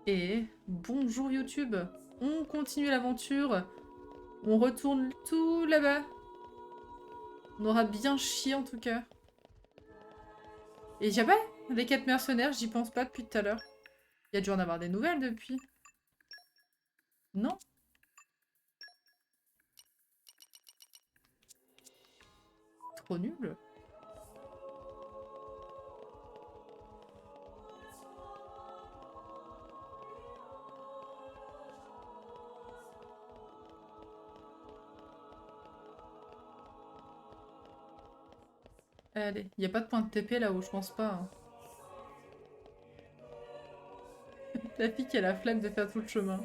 Et bonjour YouTube, on continue l'aventure, on retourne tout là-bas. On aura bien chié en tout cas. Et j'ai pas les 4 mercenaires, j'y pense pas depuis tout à l'heure. Il y a dû en avoir des nouvelles depuis. Non? Trop nul. Allez, il n'y a pas de point de TP là-haut, je pense pas. Hein. La fille qui a la flemme de faire tout le chemin.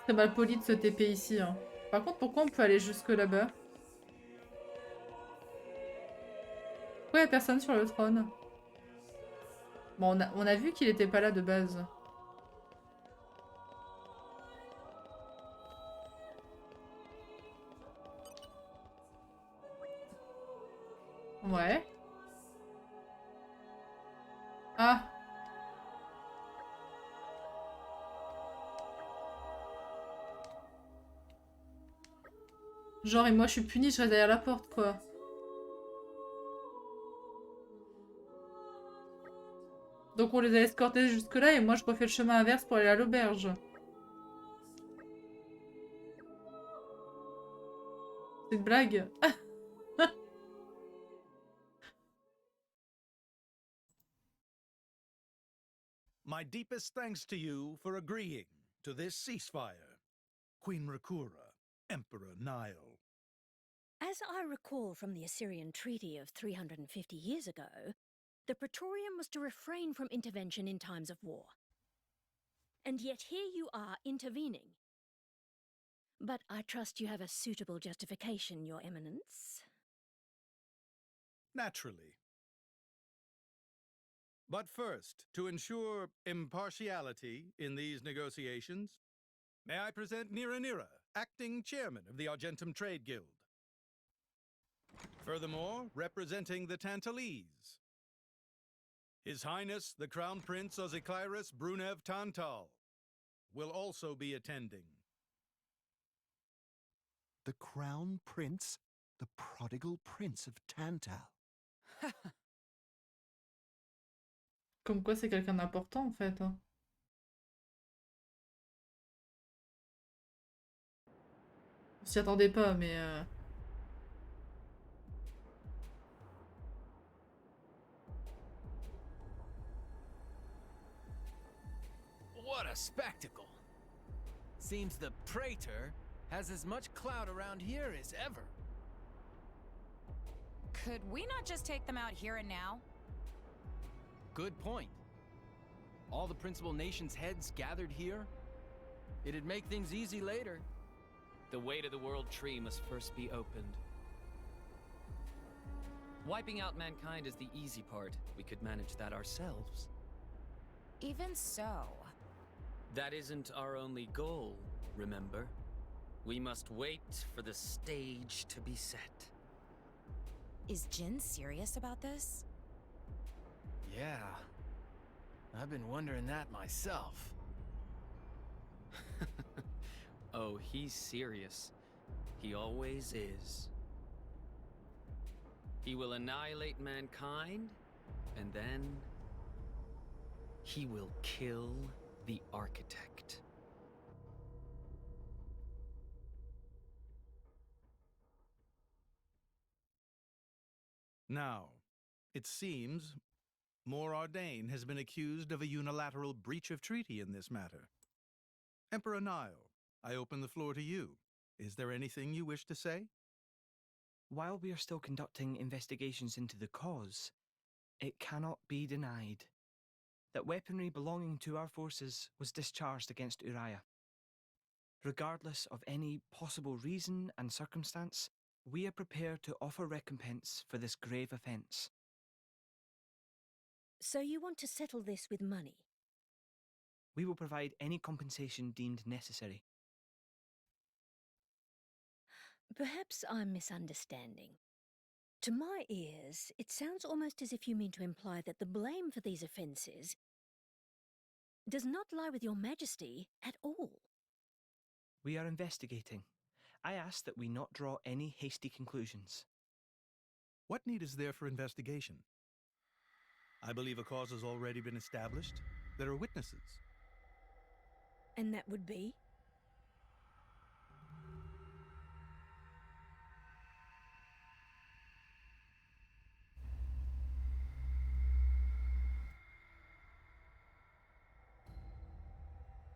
C'est mal poli de se TP ici. Hein. Par contre, pourquoi on peut aller jusque là-bas? Pourquoi il y a personne sur le trône? Bon, on a vu qu'il était pas là de base. Ouais. Ah! Genre, et moi je suis punie, je reste derrière la porte, quoi. Donc on les a escortés jusque-là et moi je refais le chemin inverse pour aller à l'auberge. C'est une blague. My deepest thanks to you for agreeing to this ceasefire. Queen Rakura, Emperor Nile. As I recall from the Assyrian treaty of 350 years ago, the Praetorium was to refrain from intervention in times of war. And yet here you are intervening. But I trust you have a suitable justification, Your Eminence. Naturally. But first, to ensure impartiality in these negotiations, may I present Nira, acting chairman of the Argentum Trade Guild. Furthermore, representing the Tantalese, His Highness the Crown Prince Ozikairis Brunev Tantal will also be attending. The Crown Prince? The prodigal Prince of Tantal. Comme quoi c'est quelqu'un d'important en fait. Hein. On s'y attendait pas, mais... What a spectacle! Seems the Praetor has as much clout around here as ever. Could we not just take them out here and now? Good point. All the principal nations' heads gathered here? It'd make things easy later. The way to the world tree must first be opened. Wiping out mankind is the easy part. We could manage that ourselves. Even so. That isn't our only goal, remember? We must wait for the stage to be set. Is Jin serious about this? Yeah. I've been wondering that myself. Oh, he's serious. He always is. He will annihilate mankind, and then... he will kill the architect. Now, it seems Morardain has been accused of a unilateral breach of treaty in this matter. Emperor Nile, I open the floor to you. Is there anything you wish to say? While we are still conducting investigations into the cause, it cannot be denied that weaponry belonging to our forces was discharged against Uriah. Regardless of any possible reason and circumstance, we are prepared to offer recompense for this grave offence. So you want to settle this with money? We will provide any compensation deemed necessary. Perhaps I'm misunderstanding. To my ears, it sounds almost as if you mean to imply that the blame for these offences does not lie with your majesty at all. We are investigating. I ask that we not draw any hasty conclusions. What need is there for investigation? I believe a cause has already been established. There are witnesses. And that would be?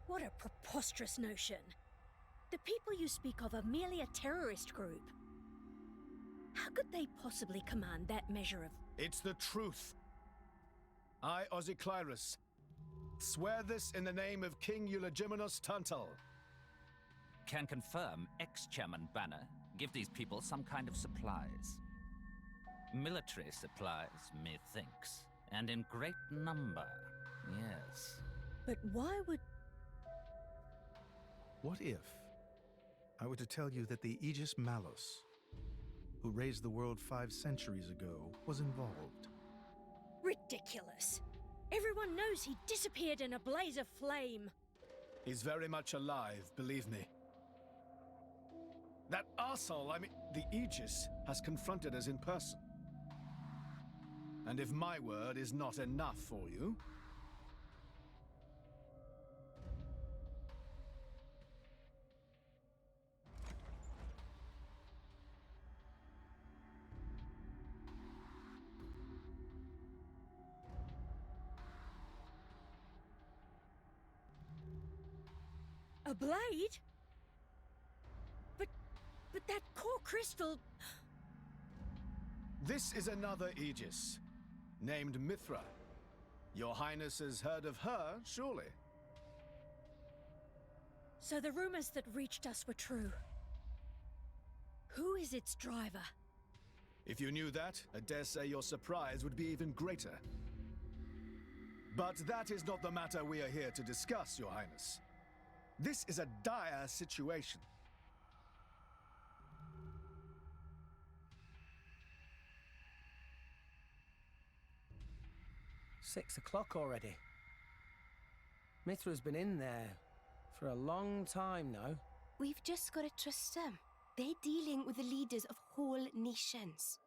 What a preposterous notion. The people you speak of are merely a terrorist group. How could they possibly command that measure of... It's the truth. I, Ozyclyrus, swear this in the name of King Eulogimenus Tantal. Can confirm ex-chairman Banner give these people some kind of supplies. Military supplies, methinks, and in great number, yes. But why would... What if I were to tell you that the Aegis Malus, who raised the world 5 centuries ago, was involved? Ridiculous. Everyone knows he disappeared in a blaze of flame. He's very much alive, believe me. That arsehole, the Aegis, has confronted us in person. And if my word is not enough for you... A blade? But that core crystal... This is another Aegis, named Mithra. Your Highness has heard of her, surely? So the rumors that reached us were true. Who is its driver? If you knew that, I dare say your surprise would be even greater. But that is not the matter we are here to discuss, Your Highness. This is a dire situation. "6 o'clock already. Mithra's been in there for a long time now. We've just got to trust them. They're dealing with the leaders of whole nations.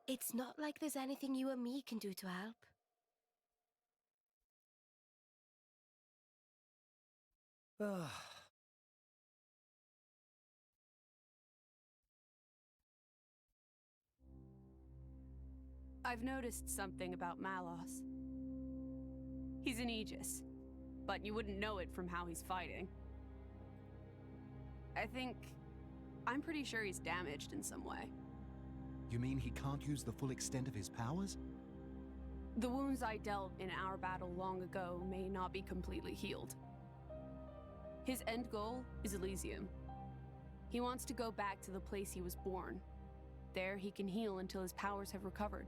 It's not like there's anything you or me can do to help. Ugh. I've noticed something about Malos. He's an Aegis, but you wouldn't know it from how he's fighting. I'm pretty sure he's damaged in some way. You mean he can't use the full extent of his powers? The wounds I dealt in our battle long ago may not be completely healed. His end goal is Elysium. He wants to go back to the place he was born. There he can heal until his powers have recovered.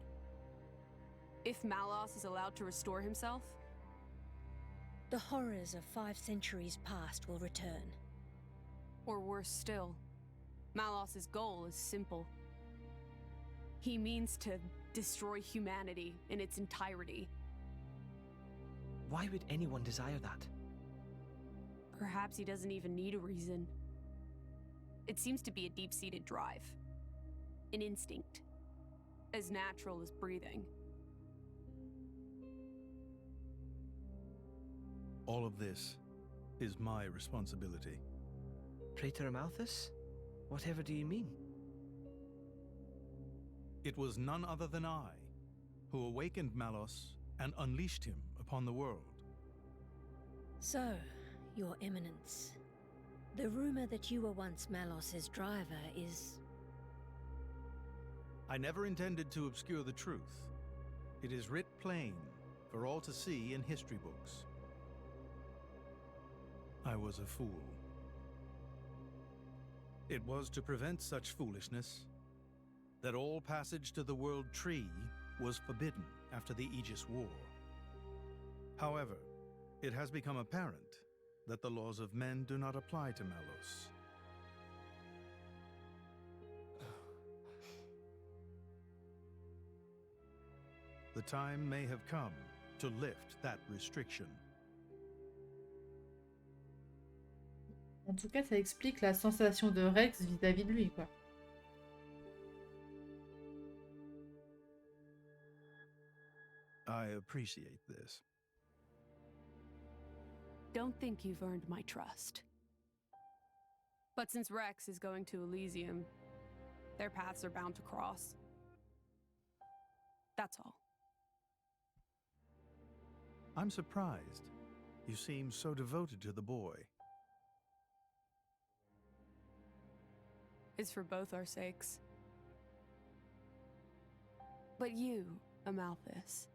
If Malos is allowed to restore himself, the horrors of 5 centuries past will return. Or worse still, Malos's goal is simple. He means to destroy humanity in its entirety. Why would anyone desire that? Perhaps he doesn't even need a reason. It seems to be a deep-seated drive. An instinct. As natural as breathing. All of this is my responsibility. Praetor Amalthus? Whatever do you mean? It was none other than I who awakened Malos and unleashed him upon the world. So, Your Eminence, the rumor that you were once Malos's driver is... I never intended to obscure the truth. It is writ plain for all to see in history books. I was a fool. It was to prevent such foolishness that all passage to the World Tree was forbidden after the Aegis War. However, it has become apparent that the laws of men do not apply to Malos. the time may have come to lift that restriction. En tout cas, ça explique la sensation de Rex vis-à-vis de lui, quoi. I appreciate this. Don't think you've earned my trust. But since Rex is going to Elysium, their paths are bound to cross. That's all. I'm surprised. You seem so devoted to the boy. It's for both our sakes. But you, Amalthus,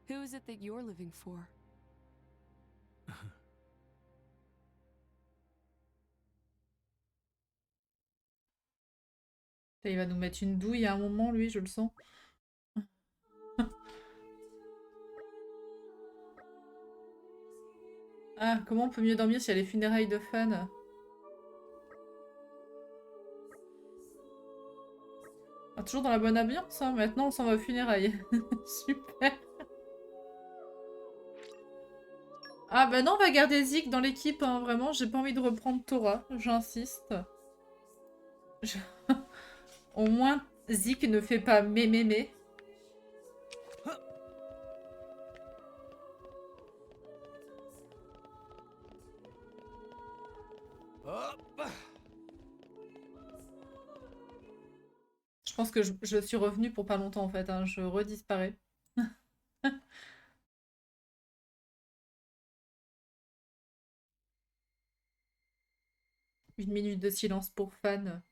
who is it that you're living for? Il va nous mettre une douille à un moment, lui, je le sens. Ah, comment on peut mieux dormir s'il y a les funérailles de fans? Ah, toujours dans la bonne ambiance, hein. Maintenant on s'en va aux funérailles. Super. Ah bah non, on va garder Zik dans l'équipe, hein. Vraiment, j'ai pas envie de reprendre Tora, j'insiste. Au moins, Zik ne fait pas mémémé. Je pense que je suis revenue pour pas longtemps en fait, hein. Je redisparais. Une minute de silence pour fan.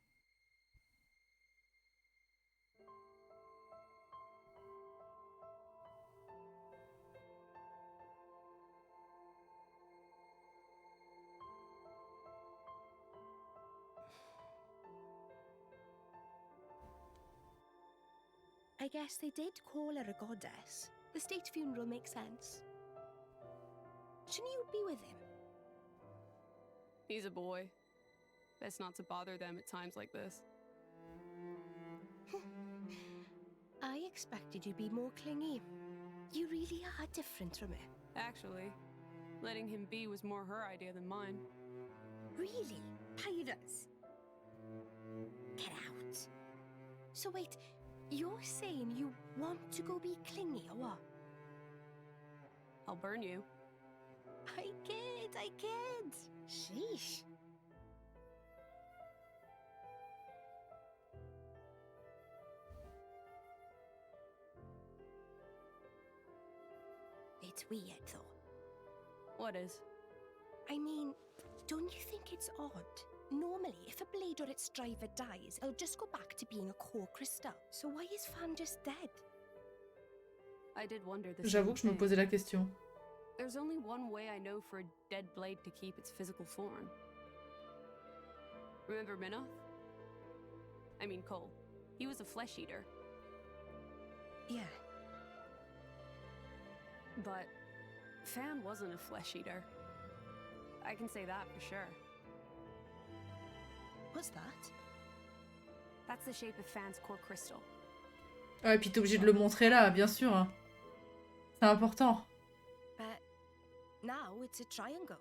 I guess they did call her a goddess. The state funeral makes sense. Shouldn't you be with him? He's a boy. Best not to bother them at times like this. I expected you'd be more clingy. You really are different from her. Actually, letting him be was more her idea than mine. Really? Pyra's? Get out. So wait, you're saying you want to go be clingy or what? I'll burn you. I kid. Sheesh. It's weird though. What is? I mean, don't you think it's odd? Normally, if a blade or its driver dies, it'll just go back to being a core crystal. So why is Fan just dead? I did wonder the J'avoue same que je me thing. posais la question. There's only one way I know for a dead blade to keep its physical form. Remember Minoth? I mean Cole. He was a flesh eater. Yeah. But Fan wasn't a flesh eater. I can say that for sure. What's that? That's the shape of Fan's core crystal. Ouais, et puis t'es obligé de le montrer là, bien sûr. Hein. C'est important. But now it's a triangle.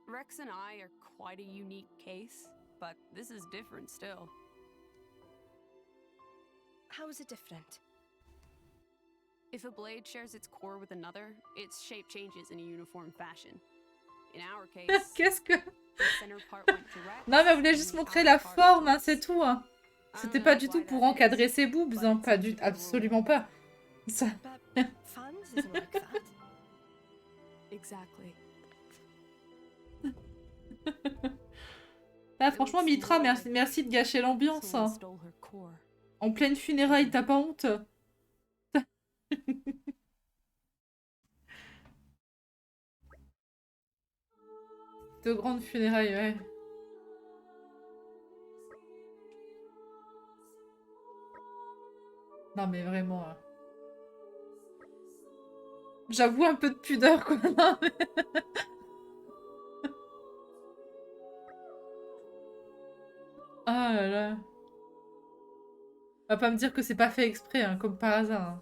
Rex and I are quite a unique case, but this is different still. How is it different? If a blade shares its core with another, its shape changes in a uniform fashion. In our case, Qu'est-ce que... the center part went to Rex. Non, mais elle voulait juste and the montrer outer la part forme, to hein, us. c'est tout. Hein. I C'était don't pas know du tout why pour that encadrer is, ses boobs, but hein, it's pas a du... typical rule. absolument pas. Ça... But Fans isn't like that. Exactly. Ah, franchement, Mitra, merci de gâcher l'ambiance. Someone Hein. stole her core. En pleine funéraille, t'as pas honte? De grandes funérailles, ouais. Non mais vraiment. Hein. J'avoue un peu de pudeur quoi. Non, mais... Ah là là. Va pas me dire que c'est pas fait exprès, hein, comme par hasard. Hein.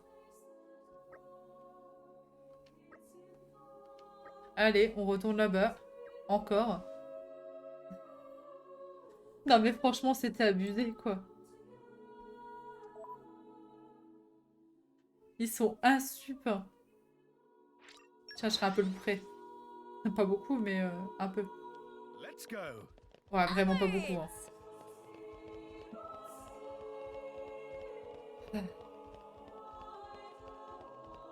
Allez, on retourne là-bas. Encore. Non mais franchement, c'était abusé, quoi. Ils sont insupportables. Tiens, je serai un peu le près. Pas beaucoup, mais un peu. Ouais, vraiment pas beaucoup. Hein.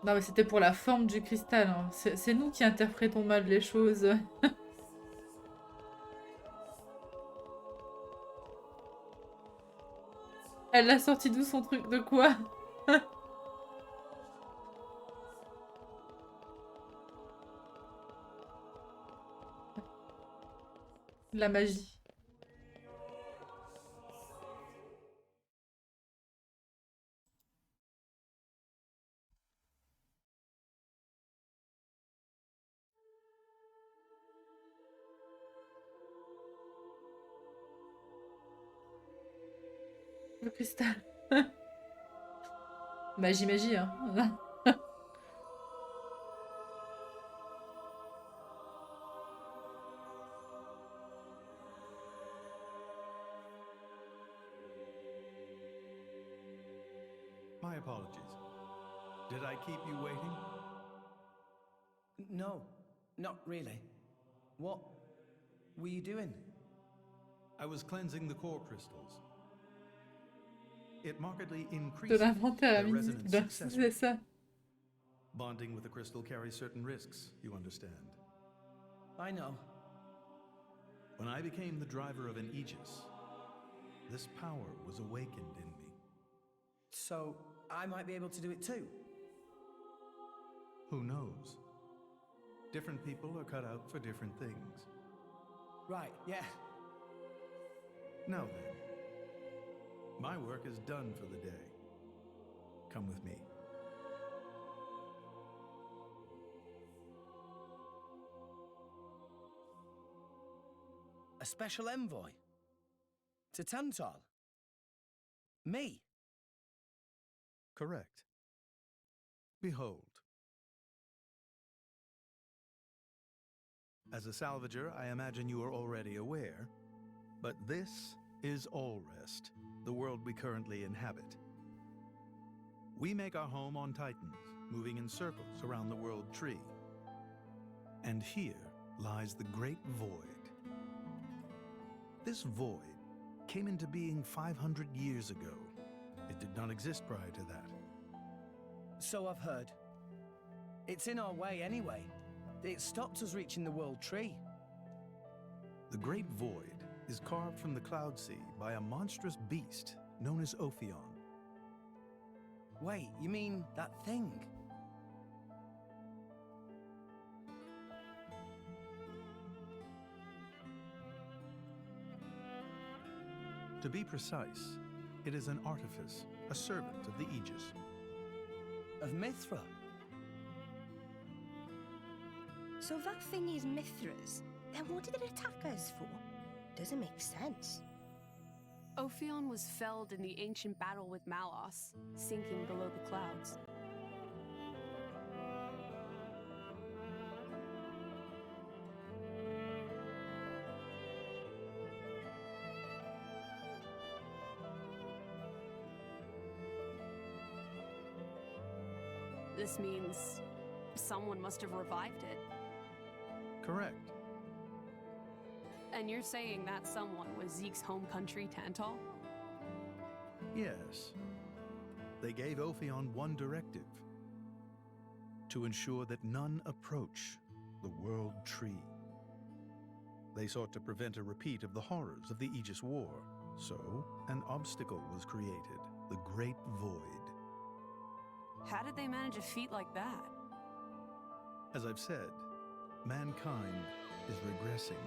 Non, mais c'était pour la forme du cristal. Hein. C'est nous qui interprétons mal les choses. Elle a sorti d'où son truc de quoi? La magie. Le cristal. Magie, magie, hein. My apologies. Did I keep you waiting? No, not really. What were you doing? I was cleansing the core crystals. It markedly De increases l'inventaire their invisible. resonance C'est successfully. ça. Bonding with the crystal carries certain risks, you understand. I know. When I became the driver of an Aegis, this power was awakened in me. So, I might be able to do it too? Who knows? Different people are cut out for different things. Right, yeah. Now then, my work is done for the day. Come with me. A special envoy? To Tantal? Me? Correct. Behold. As a salvager, I imagine you are already aware, but this is Alrest, the world we currently inhabit. We make our home on Titans, moving in circles around the world tree. And here lies the Great Void. This void came into being 500 years ago. It did not exist prior to that. So I've heard. It's in our way anyway. It stopped us reaching the world tree. The Great Void is carved from the Cloud Sea by a monstrous beast known as Ophion. Wait, you mean that thing? To be precise, it is an artifice, a servant of the Aegis. Of Mithra? So that thing is Mithra's. Then what did it attack us for? Doesn't make sense. Ophion was felled in the ancient battle with Malos, sinking below the clouds. This means someone must have revived it. Correct. And you're saying that someone was Zeke's home country, Tantal? Yes. They gave Ophion one directive: to ensure that none approach the World Tree. They sought to prevent a repeat of the horrors of the Aegis War, so an obstacle was created, the Great Void. How did they manage a feat like that? As I've said, mankind is regressing.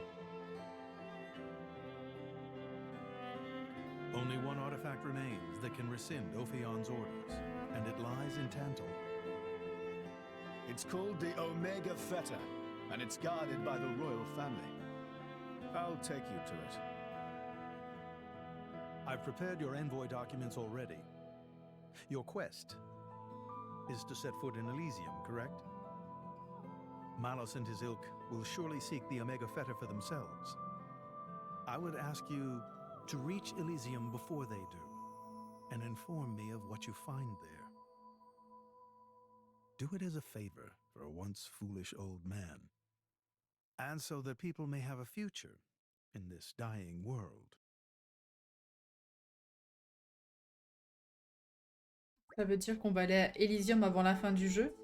Only one artifact remains that can rescind Ophion's orders, and it lies in Tantal. It's called the Omega Feta, and it's guarded by the royal family. I'll take you to it. I've prepared your envoy documents already. Your quest is to set foot in Elysium, correct? Malos and his ilk will surely seek the Omega Fetter for themselves. I would ask you to reach Elysium before they do, and inform me of what you find there. Do it as a favor for a once foolish old man, and so that people may have a future in this dying world. Ça veut dire qu'on va aller à Elysium avant la fin du jeu.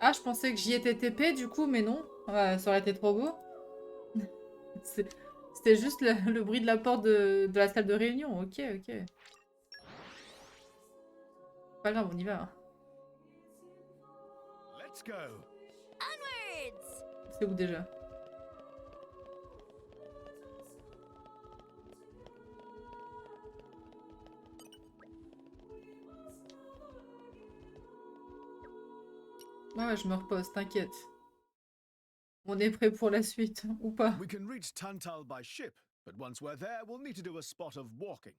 Ah, je pensais que j'y étais TP du coup, mais non. Ça aurait été trop beau. C'était juste le bruit de la porte de la salle de réunion. Ok, ok. Pas grave, on y va. Let's go. Onwards! C'est où déjà? Ouais, je me repose, t'inquiète. On est prêt pour la suite, ou pas? We can reach Tantal by ship, but once we're there, we'll need to do a spot of walking.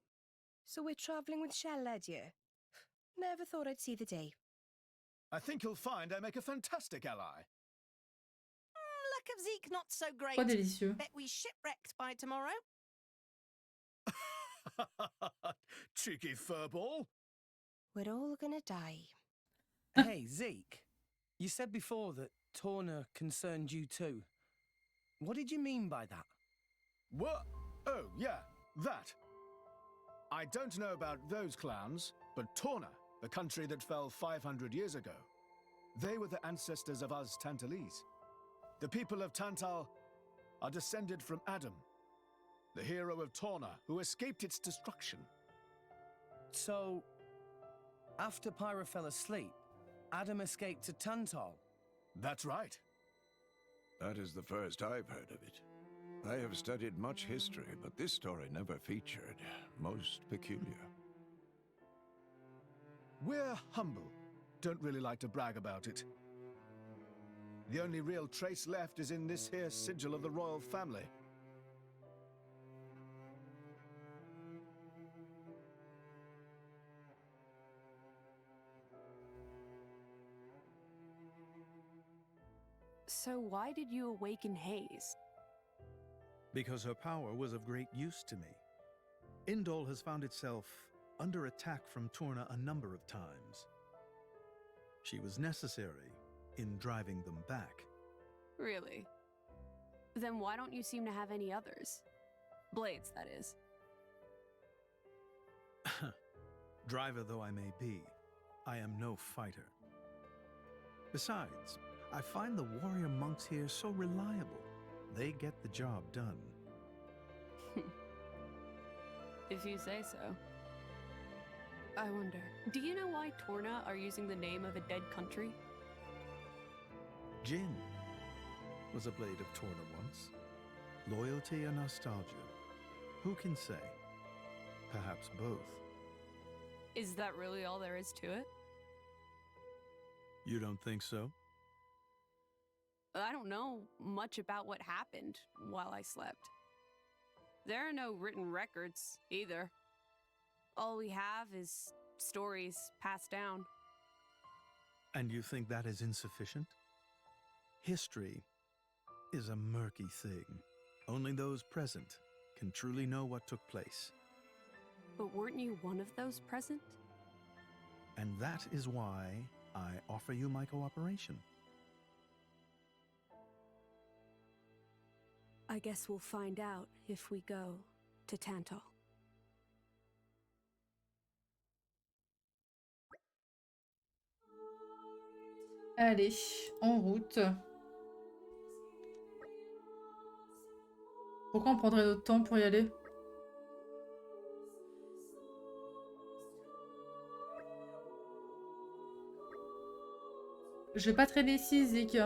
So we're traveling with Shell, dear. Never thought I'd see the day. I think you'll find I make a fantastic ally. Luck of Zeke not so great. Trop délicieux. Bet we shipwrecked by tomorrow. Cheeky furball. We're all gonna die. Hey, Zeke. You said before that Torna concerned you too. What did you mean by that? What? Oh, yeah, that. I don't know about those clowns, but Torna, the country that fell 500 years ago, they were the ancestors of us Tantalese. The people of Tantal are descended from Adam, the hero of Torna who escaped its destruction. So, after Pyra fell asleep, Adam escaped to Tantal. That's right. That is the first I've heard of it. I have studied much history, but this story never featured. Most peculiar. We're humble. Don't really like to brag about it. The only real trace left is in this here sigil of the royal family. So why did you awaken Haze? Because her power was of great use to me. Indol has found itself under attack from Torna a number of times. She was necessary in driving them back. Really? Then why don't you seem to have any others? Blades, that is. Driver though I may be, I am no fighter. Besides, I find the warrior monks here so reliable. They get the job done. If you say so. I wonder, do you know why Torna are using the name of a dead country? Jin was a blade of Torna once. Loyalty and nostalgia. Who can say? Perhaps both. Is that really all there is to it? You don't think so? I don't know much about what happened while I slept. There are no written records, either. All we have is stories passed down. And you think that is insufficient? History is a murky thing. Only those present can truly know what took place. But weren't you one of those present? And that is why I offer you my cooperation. I guess we'll find out if we go to Tantal. Allez, en route. Pourquoi on prendrait notre temps pour y aller? Je vais pas traîner ici, Zik.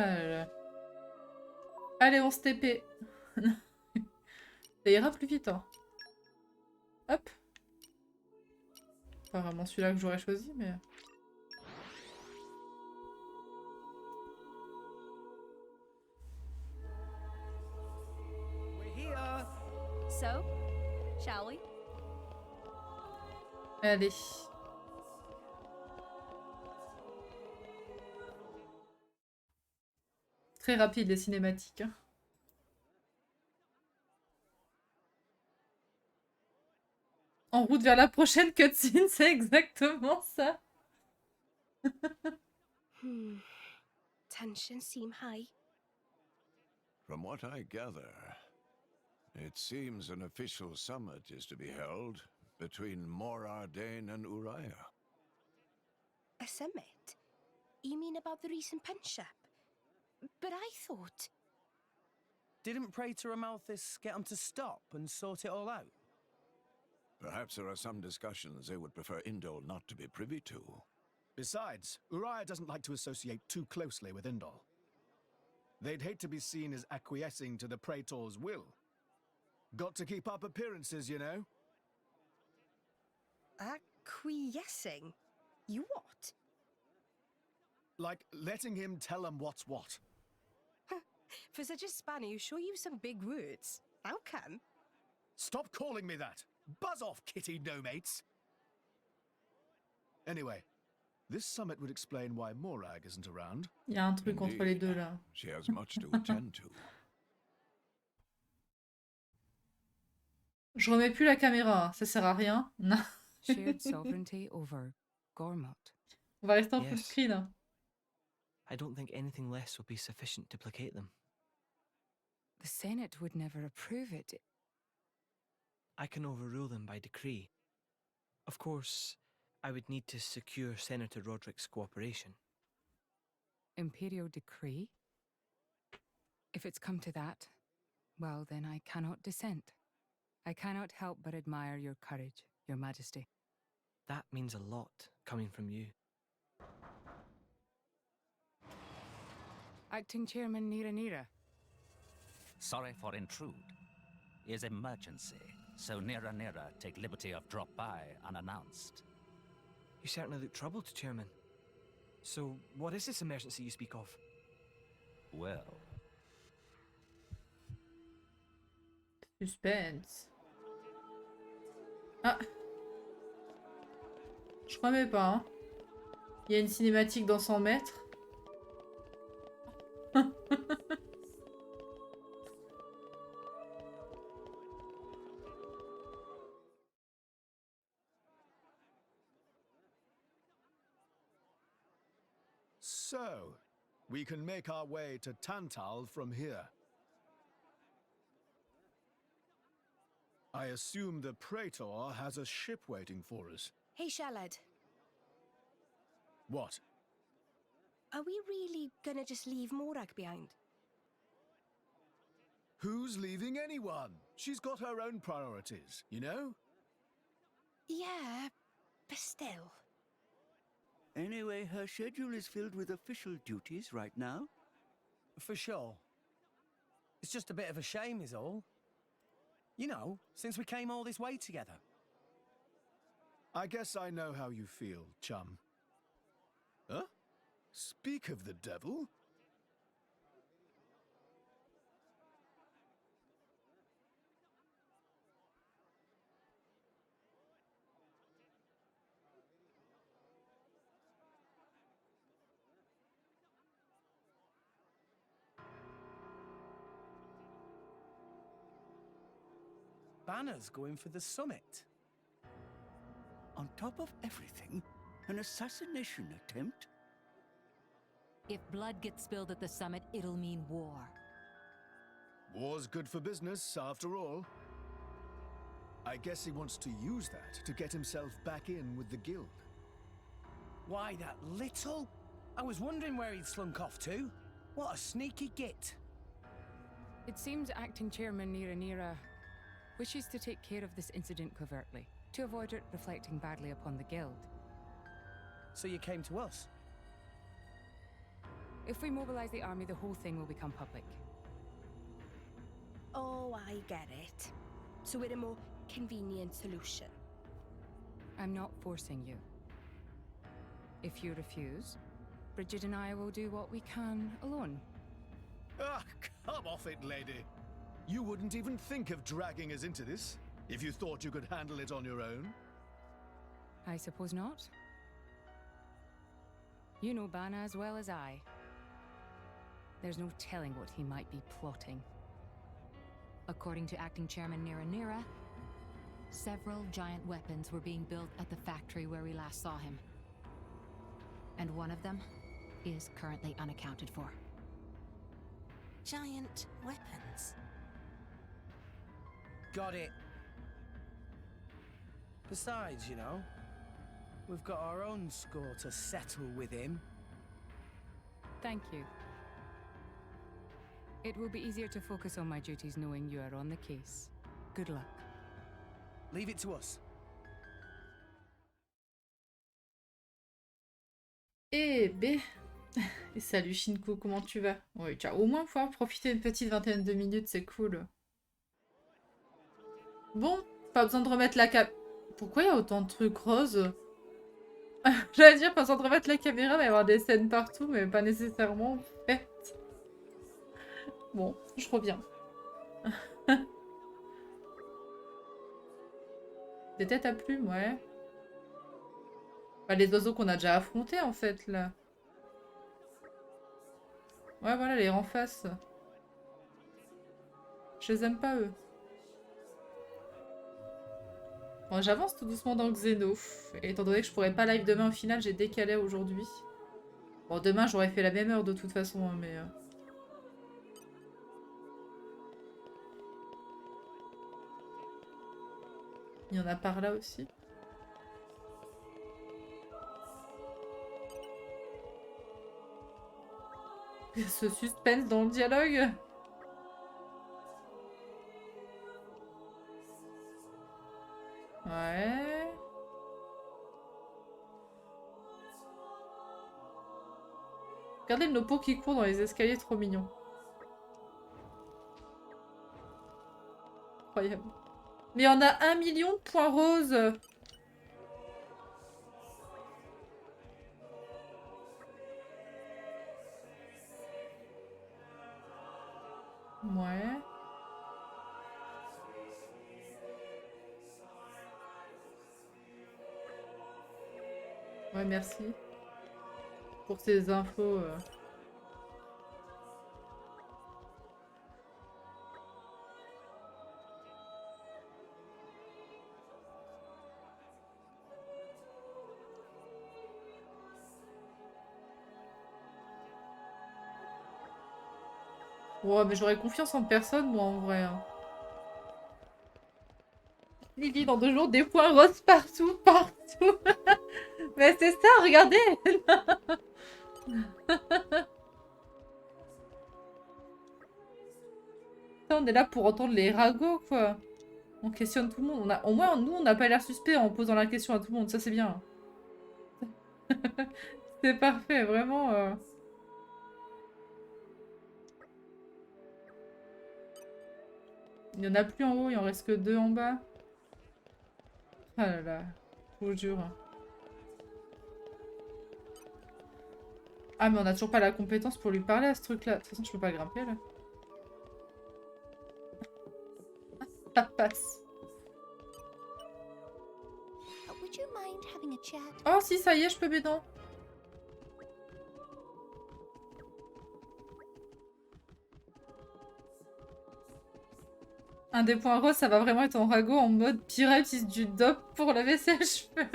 Ah là là. Allez, on se TP. Ça ira plus vite, hein. Hop. Pas vraiment celui-là que j'aurais choisi, mais... We're here. So, shall we? Allez. Très rapide les cinématiques. Hein. En route vers la prochaine cutscene, c'est exactement ça. Tensions seem high. From what I gather, it seems an official summit is to be held between Morardain and Uriah. A summit? You mean about the recent penship? But I thought... Didn't Praetor Amalthus get them to stop and sort it all out? Perhaps there are some discussions they would prefer Indol not to be privy to. Besides, Uriah doesn't like to associate too closely with Indol. They'd hate to be seen as acquiescing to the Praetor's will. Got to keep up appearances, you know? Acquiescing? You what? Like letting him tell them what's what. For such a spanner, you sure use some big words. How come? Stop calling me that! Buzz off, kitty no-mates! Anyway, this summit would explain why Morag isn't around. Il y a un truc entre les deux là. She has much to attend to. Je remets plus la caméra, ça sert à rien. Shared sovereignty over Gormott. On va rester en full Yes. screen. Hein. I don't think anything less will be sufficient to placate them. The Senate would never approve it. I can overrule them by decree. Of course, I would need to secure Senator Roderick's cooperation. Imperial decree? If it's come to that, well, then I cannot dissent. I cannot help but admire your courage, Your Majesty. That means a lot, coming from you. Acting Chairman Nira. Sorry for intrude. Is emergency, so Nira take liberty of drop by unannounced. You certainly look troubled, Chairman. So, what is this emergency you speak of? Well... Suspense. Ah. Je crois même pas. Hein. Il y a une cinématique dans 100 mètres. So, we can make our way to Tantal from here. I assume the Praetor has a ship waiting for us. Hey, Shalad. What? Are we really gonna just leave Morag behind? Who's leaving anyone? She's got her own priorities, you know? Yeah, but still. Anyway, her schedule is filled with official duties right now. For sure. It's just a bit of a shame is all. You know, since we came all this way together. I guess I know how you feel, chum. Huh? Speak of the devil? Banner's going for the summit. On top of everything, an assassination attempt? If blood gets spilled at the summit, it'll mean war. War's good for business, after all. I guess he wants to use that to get himself back in with the guild. Why, that little? I was wondering where he'd slunk off to. What a sneaky git. It seems Acting Chairman Nira wishes to take care of this incident covertly, to avoid it reflecting badly upon the guild. So you came to us? If we mobilize the army, the whole thing will become public. Oh, I get it. So we're a more convenient solution. I'm not forcing you. If you refuse, Bridget and I will do what we can alone. Ah, come off it, lady. You wouldn't even think of dragging us into this if you thought you could handle it on your own. I suppose not. You know Bana as well as I. There's no telling what he might be plotting. According to Acting Chairman Nira, several giant weapons were being built at the factory where we last saw him. And one of them is currently unaccounted for. Giant weapons. Got it. Besides, you know, we've got our own score to settle with him. Thank you. It will be easier to focus on my duties knowing you are on the case. Good luck. Leave it to us. Eh ben... Et salut Shinko, comment tu vas? Oui, tu vas au moins pouvoir profiter d'une petite vingtaine de minutes, c'est cool. Bon, pas besoin de remettre la Pourquoi il y a autant de trucs roses? J'allais dire, pas besoin de remettre la caméra, il va y avoir des scènes partout, mais pas nécessairement, en fait. Bon, je reviens. Des têtes à plumes, ouais. Bah, les oiseaux qu'on a déjà affrontés, en fait, là. Ouais, voilà, les en face. Je les aime pas, eux. Bon, j'avance tout doucement dans Xeno. Et étant donné que je pourrais pas live demain au final, j'ai décalé aujourd'hui. Bon, demain, j'aurais fait la même heure de toute façon, hein, mais... Il y en a par là aussi. Il y a ce suspense dans le dialogue. Ouais. Regardez le nopo qui court dans les escaliers, trop mignon. Incroyable. Mais on a 1 million de points roses. Ouais. Ouais, merci. Pour ces infos. Ouais, mais j'aurais confiance en personne, moi, en vrai. Hein. Il dit dans 2 jours des points roses partout, partout. Mais c'est ça, regardez. On est là pour entendre les ragots, quoi. On questionne tout le monde. Au moins, nous, on n'a pas l'air suspect en posant la question à tout le monde. Ça, c'est bien. C'est parfait, vraiment. Il n'y en a plus en haut, il en reste que 2 en bas. Ah là là, je vous jure. Ah mais on a toujours pas la compétence pour lui parler à ce truc là. De toute façon je peux pas grimper là. Ça passe. Oh si ça y est, je peux mes dents. Un des points roses, ça va vraiment être en ragot en mode Pyra utilise du dop pour laver ses cheveux.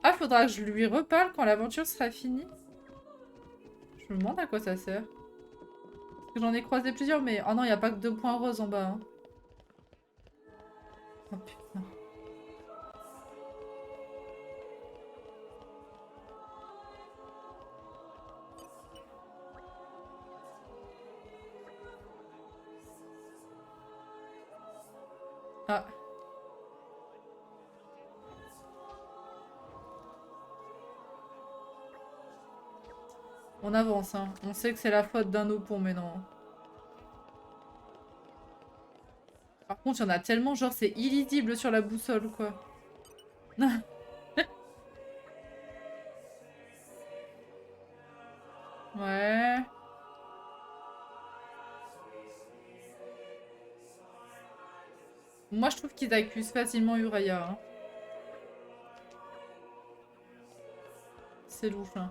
Ah, faudra que je lui reparle quand l'aventure sera finie. Je me demande à quoi ça sert. Parce que j'en ai croisé plusieurs, mais... Oh non, il n'y a pas que 2 points roses en bas. Hein. Oh putain. Ah. On avance, hein. On sait que c'est la faute d'un opon, mais non. Par contre, il y en a tellement, genre, c'est illisible sur la boussole, quoi. Ouais. Moi, je trouve qu'ils accusent facilement Uraya. Hein. C'est louche, hein.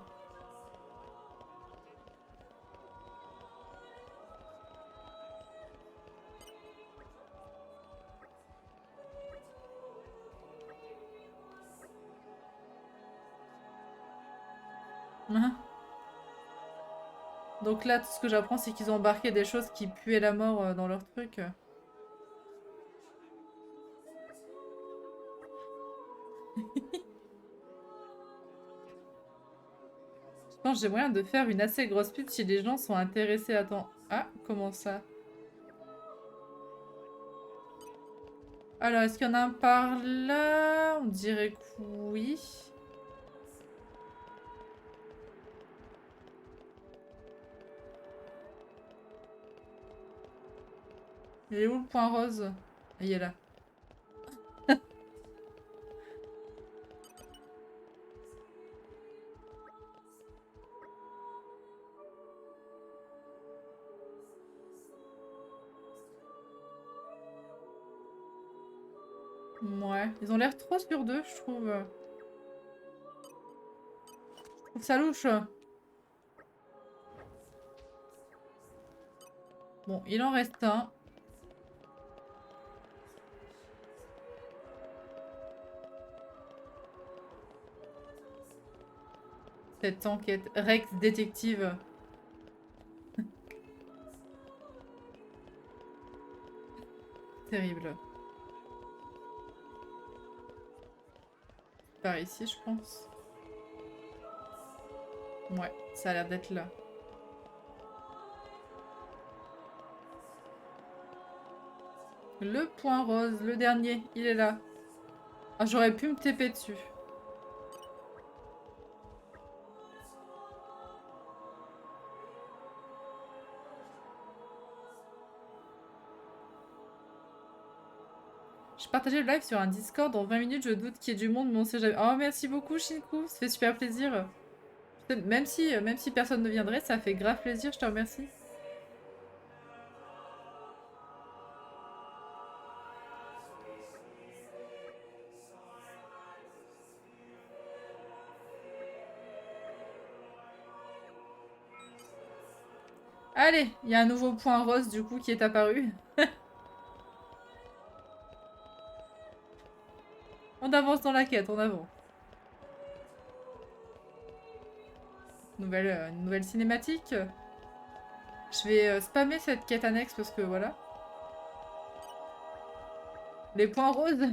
Hein. Donc là, tout ce que j'apprends, c'est qu'ils ont embarqué des choses qui puaient la mort dans leur truc. Je pense que j'ai moyen de faire une assez grosse pub si les gens sont intéressés. Attends. Ah, comment ça? Alors, est-ce qu'il y en a un par là? On dirait que oui. Il est où le point rose? Il est là. Ouais, ils ont l'air trop sur deux, je trouve. Je trouve ça louche. Bon, il en reste un. Cette enquête. Rex détective. Terrible. Par ici, je pense. Ouais, ça a l'air d'être là. Le point rose, le dernier, il est là. Ah, j'aurais pu me TP dessus. Je partageais le live sur un Discord. Dans 20 minutes, je doute qu'il y ait du monde, mais on sait jamais. Oh, merci beaucoup, Shinku. Ça fait super plaisir. Même si personne ne viendrait, ça fait grave plaisir. Je te remercie. Allez, il y a un nouveau point rose, du coup, qui est apparu. On avance dans la quête, on avance. Nouvelle cinématique. Je vais spammer cette quête annexe parce que voilà. Les points roses.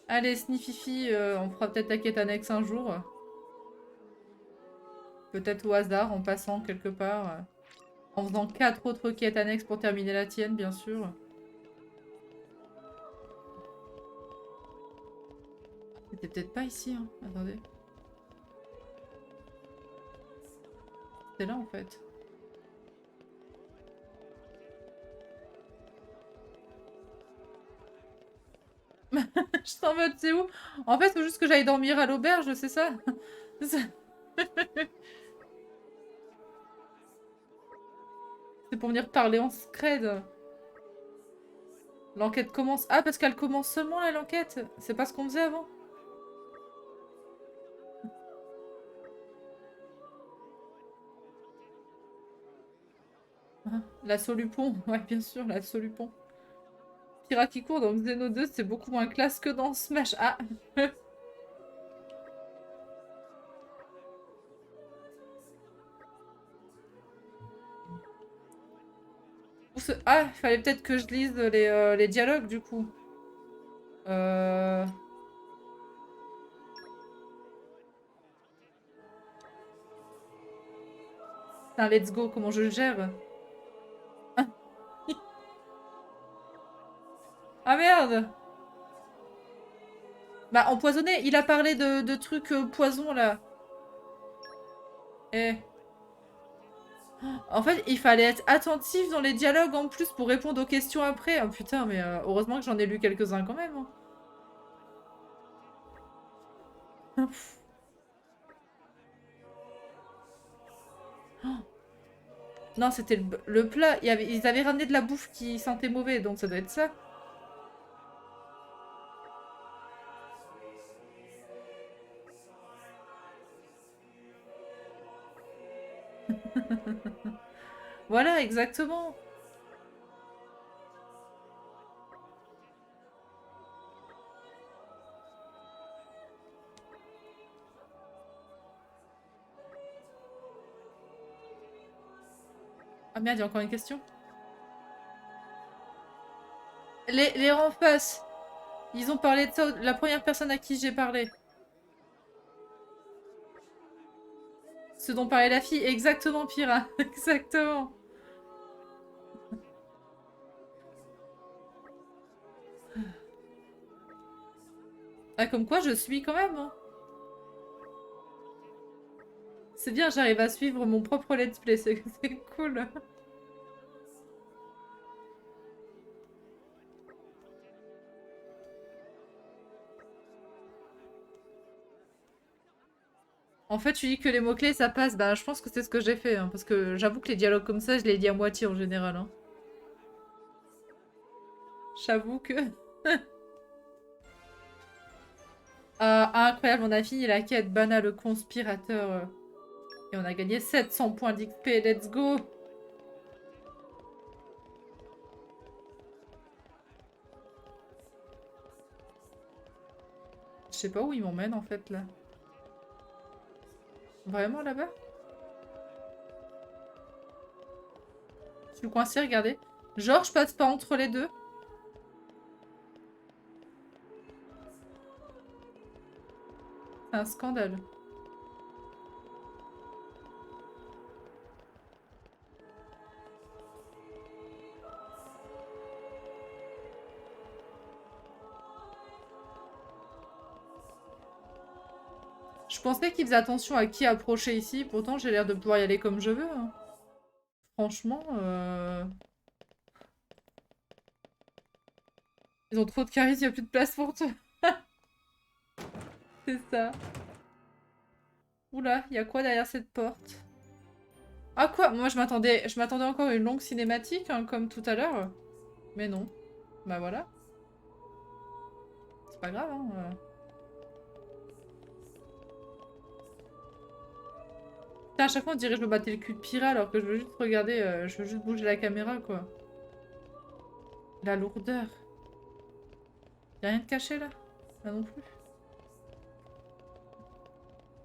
Allez, Sniffifi, on fera peut-être la quête annexe un jour. Peut-être au hasard, en passant quelque part. En faisant 4 autres quêtes annexes pour terminer la tienne, bien sûr. C'était peut-être pas ici, hein. Attendez. C'est là, en fait. Je suis en mode, c'est où? En fait, faut juste que j'aille dormir à l'auberge, c'est ça? C'est pour venir parler en scred. L'enquête commence. Ah, parce qu'elle commence seulement là, l'enquête. C'est pas ce qu'on faisait avant. Ah, la solupon. Ouais, bien sûr, la solupon. Pyra qui court dans Xeno 2, c'est beaucoup moins classe que dans Smash. Ah. Ah, il fallait peut-être que je lise les dialogues, du coup. Putain, let's go, comment je gère. Ah merde. Bah, empoisonné, il a parlé de trucs poison, là. Eh. En fait, il fallait être attentif dans les dialogues en plus pour répondre aux questions après. Oh, putain, mais heureusement que j'en ai lu quelques-uns quand même. Hein. Oh. Non, c'était le plat. Ils avaient ramené de la bouffe qui sentait mauvais, donc ça doit être ça. Voilà, exactement. Ah merde, il y a encore une question. Les rangs en face, ils ont parlé de ça, la première personne à qui j'ai parlé. Ce dont parlait la fille, exactement, Pyra. Exactement. Ah, comme quoi, je suis quand même. Hein. C'est bien, j'arrive à suivre mon propre let's play, c'est cool. En fait, tu dis que les mots-clés, ça passe. Bah, je pense que c'est ce que j'ai fait. Hein, parce que j'avoue que les dialogues comme ça, je les dis à moitié en général. Hein. J'avoue que... incroyable, on a fini la quête. Bana le conspirateur. Et on a gagné 700 points d'XP. Let's go! Je sais pas où ils m'emmènent en fait là. Vraiment là-bas? Je suis coincée, regardez. Genre, je passe pas entre les deux. C'est un scandale. Je pensais qu'ils faisaient attention à qui approcher ici. Pourtant, j'ai l'air de pouvoir y aller comme je veux. Hein. Franchement, ils ont trop de charisme, il n'y a plus de place pour toi. C'est ça. Oula, il y a quoi derrière cette porte? Ah quoi? Moi, je m'attendais encore à une longue cinématique, hein, comme tout à l'heure. Mais non. Bah voilà. C'est pas grave, hein. Putain, à chaque fois on dirait que je me battais le cul de Pyra alors que je veux juste regarder, je veux juste bouger la caméra quoi. La lourdeur. Y'a rien de caché là? Là non plus.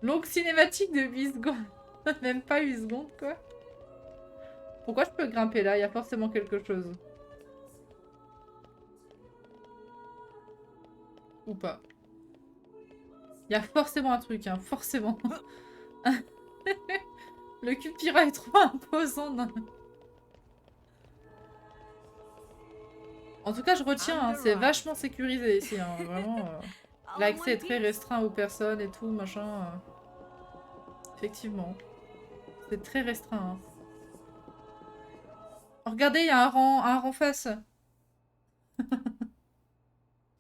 Longue cinématique de 8 secondes. Même pas 8 secondes quoi. Pourquoi je peux grimper là? Y'a forcément quelque chose. Ou pas. Y'a forcément un truc, hein, forcément. Le cul de Pyra est trop imposant. Non. En tout cas, je retiens, hein, c'est vachement sécurisé ici. Hein, vraiment, l'accès est très restreint aux personnes et tout, machin. Effectivement. C'est très restreint. Hein. Oh, regardez, il y a un rang face.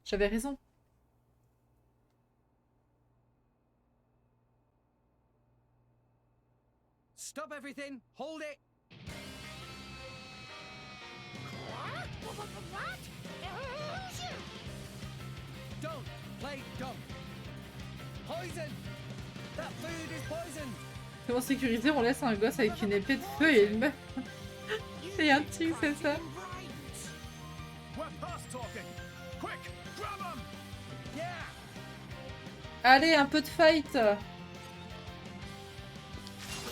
J'avais raison. Stop everything! Hold it! What? Don't play dumb! Poison! That food is poisoned! Comment sécuriser? On laisse un gosse avec une épée de feu et une meuf. C'est un tigre, c'est ça? Allez, un peu de fight!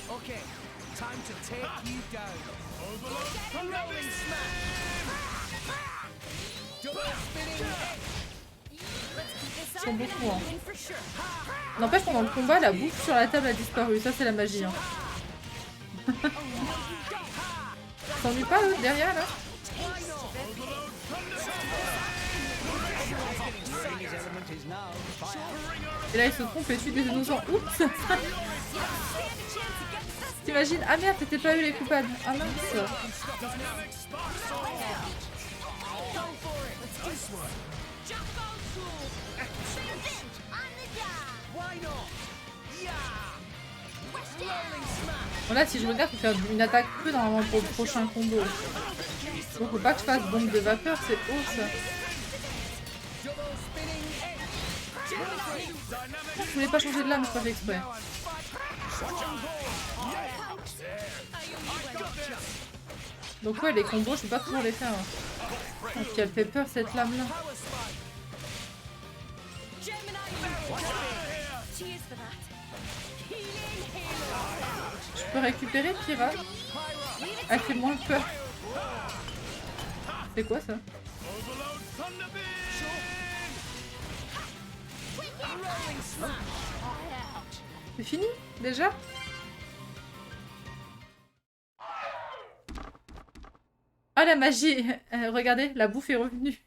Okay, time to take you down. Rolling smash. Double spinning hit. Ils sont beaucoup, hein. N'empêche, pendant le combat, la bouffe sur la table a disparu. Ça, c'est la magie, hein. T'ennuies pas, l'autre, derrière, là? Et là, il se trompe et tue des dinosaures. Oups! T'imagines? Ah merde, t'étais pas eu les coupables. Ah mince. Bon là, si je regarde, faut faire une attaque peu normalement pour le prochain combo. Donc faut pas que je fasse bombe de vapeur, c'est haut ça. Je voulais pas changer de lame, je pas fait exprès. Donc ouais, les combos, je peux pas toujours les faire. Hein. Puis elle fait peur cette lame là. Je peux récupérer Pyra. Elle fait moins peur. C'est quoi ça? C'est fini déjà? Ah la magie! Regardez, la bouffe est revenue.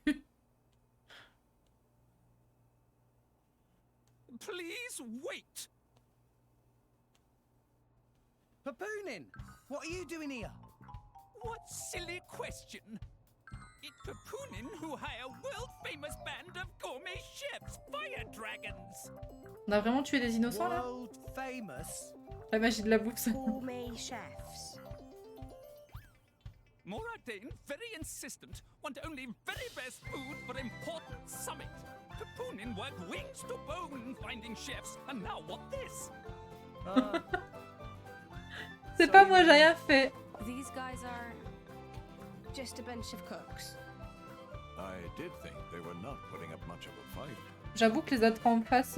Please wait. Papoonin, what are you doing here? What silly question! It's Papoonin who hire world-famous band of gourmet chefs, fire dragons. On a vraiment tué des innocents là? World famous? La magie de la bouffe ça. Gourmet chefs. Moradane, very insistent, want only very best food for important summit. Papoonin worked wings to bone finding chefs, and now what this? C'est pas moi, j'ai rien fait. These guys are just a bunch of cooks. I did think they were not putting up much of a fight. J'avoue que les autres en face,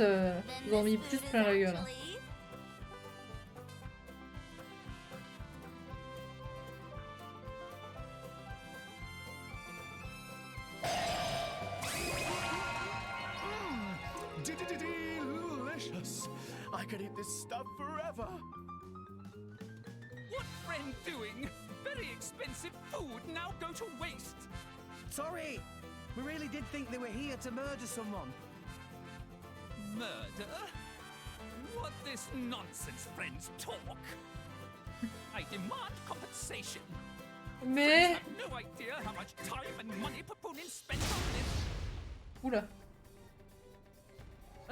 ils ont mis plus plein la gueule. Delicious. I could eat this stuff forever. What friend doing? Very expensive food now go to waste. Sorry, we really did think they were here to murder someone. Murder? What this nonsense friends talk? I demand compensation. Mais... Friends have no idea how much time and money Papoonin spent on this. Oula.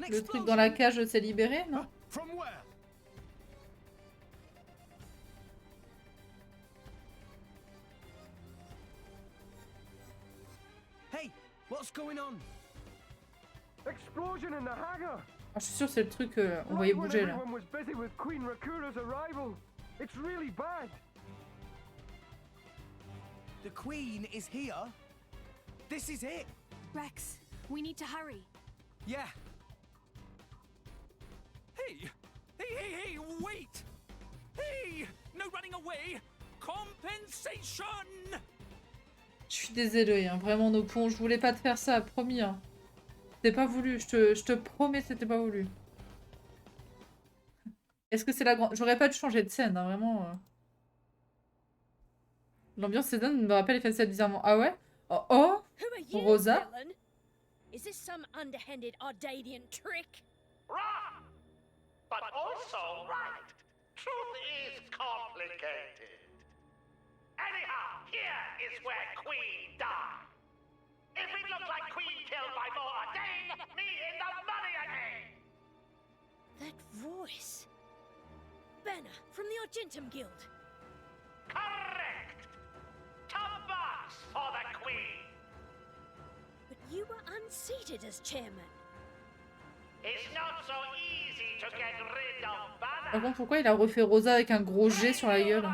Le truc dans la cage s'est libéré, non? From where? Hey, what's going on? Explosion in the hangar. Ah, je suis sûr que c'est le truc on voyait bouger là. Everyone was busy with Queen Rakura's arrival. It's really bad. The Queen is here? This is it? Rex, we need to hurry. Yeah. Hey! Hey, wait! Hey! No running away! Compensation! Je suis désolée, hein, vraiment Nopon, je voulais pas te faire ça, promis. Hein. C'était pas voulu, je te promets, c'était pas voulu. Est-ce que c'est la grande... J'aurais pas dû changer de scène, hein, vraiment. L'ambiance ces scène me rappelle les facettes bizarrement. Ah ouais? Oh, oh Rosa? Is this some underhanded Ardanian trick? Wrong! But also right. Truth is complicated. Anyhow, here is where Queen died. If it looked like Queen killed by Moradane, me in the money again! That voice. Banner from the Argentum Guild. Correct! Top box for the Queen! But you were unseated as chairman. It's not so easy to get rid of Banner. Par contre, pourquoi il a refait Rosa avec un gros jet sur la gueule?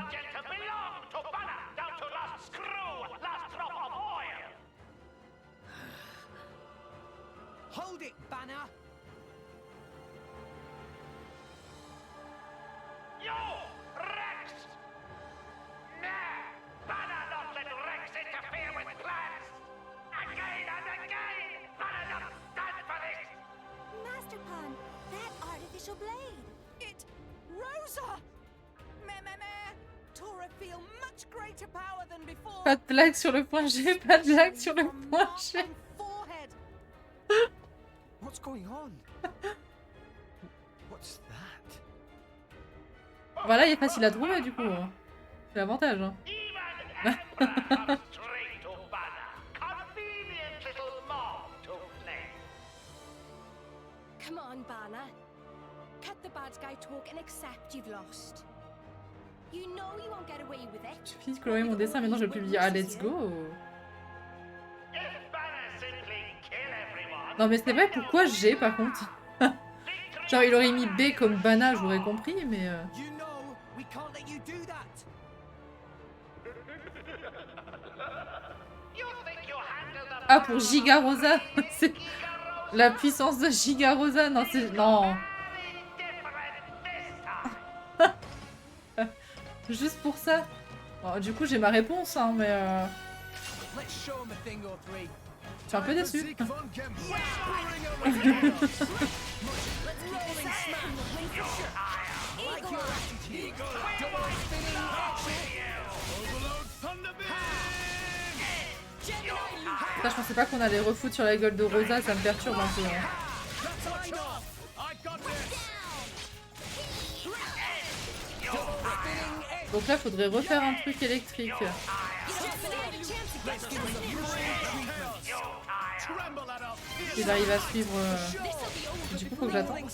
Hold it, Banner! You, Rex! Nah, Banner not let Rex interfere with plans! Again and again! Banner not stand for this! Master Pan, that artificial blade. Rosa! Tora feel much greater power than before. Pas de blague sur le point G, pas de blague sur le point G. What's going on? What's that? Voilà, il est facile à trouver du coup. Hein. C'est l'avantage. Hein. Come on, Banner. Cut the bad guy talk and accept you've lost. You know you won't get away with it. J'ai fini de colorer mon dessin, maintenant je vais publier. Ah, let's go. Non mais c'est vrai, pourquoi G par contre? Genre il aurait mis B comme Bana, j'aurais compris, mais... Ah, pour Giga Rosa. C'est la puissance de Giga Rosa. Non, c'est... Non. Juste pour ça. Bon, du coup, j'ai ma réponse, hein, mais... Je suis un peu déçue. Ça, je pensais pas qu'on allait refoutre sur la gueule de Rosa, ça me perturbe un peu. Hein. Donc là, faudrait refaire un truc électrique. Il arrive à suivre... Du coup, faut que j'attende.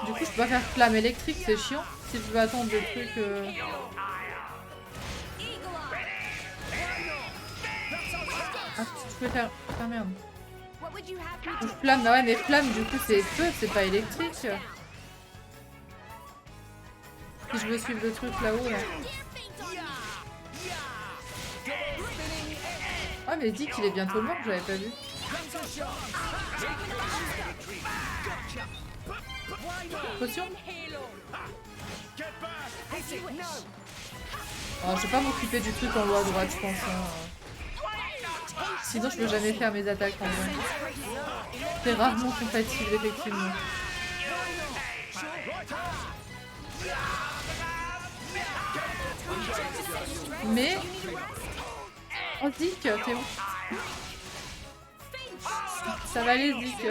Du coup, je peux pas faire flamme électrique, c'est chiant. Si je veux attendre des trucs... Ah, je peux faire... Ah merde. Ou flamme, bah ouais, mais flamme, du coup, c'est feu, c'est pas électrique. Si je veux suivre le truc là-haut, là. Ah, mais dit qu'il est bientôt mort, j'avais pas vu. Potion. Oh, je vais pas m'occuper du truc en haut à droite, je pense. Hein. Sinon, je peux jamais faire mes attaques en vrai. C'est rarement compatible, effectivement. Mais... Oh, Zik, t'es où? Ça va aller, Zik.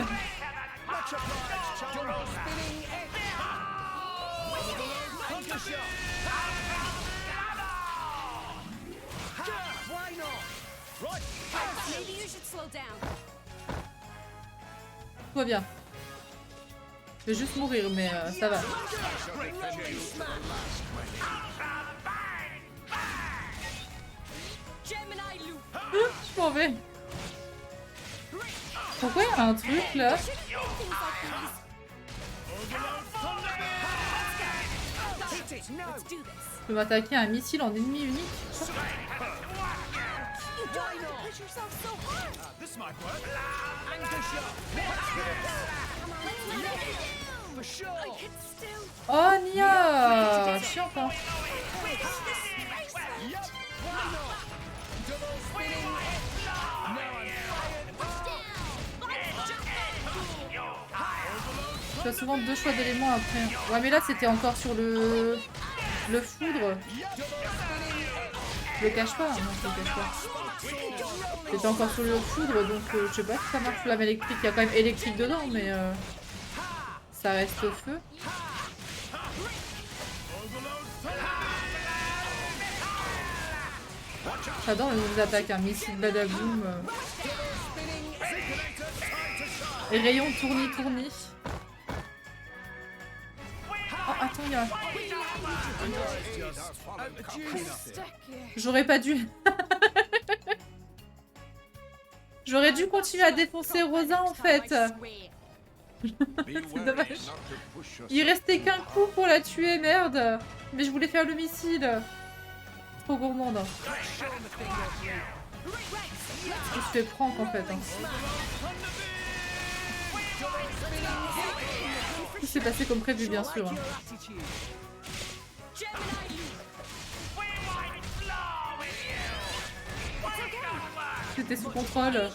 Tout va bien. Je vais juste mourir, mais ça va. Je m'en vais. Pourquoi il y a un truc là? Je peux m'attaquer à un missile en ennemi unique? Oh Nia! Chiant hein. Tu as souvent deux choix d'éléments après. Ouais mais là c'était encore sur le foudre. Je le cache pas, non je le cache pas. C'était encore sur le foudre donc je sais pas si ça marche flamme électrique. Il y a quand même électrique dedans mais ça reste feu. J'adore les attaques, un missile badaboum. Et rayon tourni. Oh attends, il y a... J'aurais pas dû... J'aurais dû continuer à défoncer Rosa en fait. C'est dommage. Il restait qu'un coup pour la tuer, merde. Mais je voulais faire le missile. Trop gourmande. Je fais prank en fait. Hein. Tout s'est passé comme prévu bien sûr. Hein. C'était sous contrôle.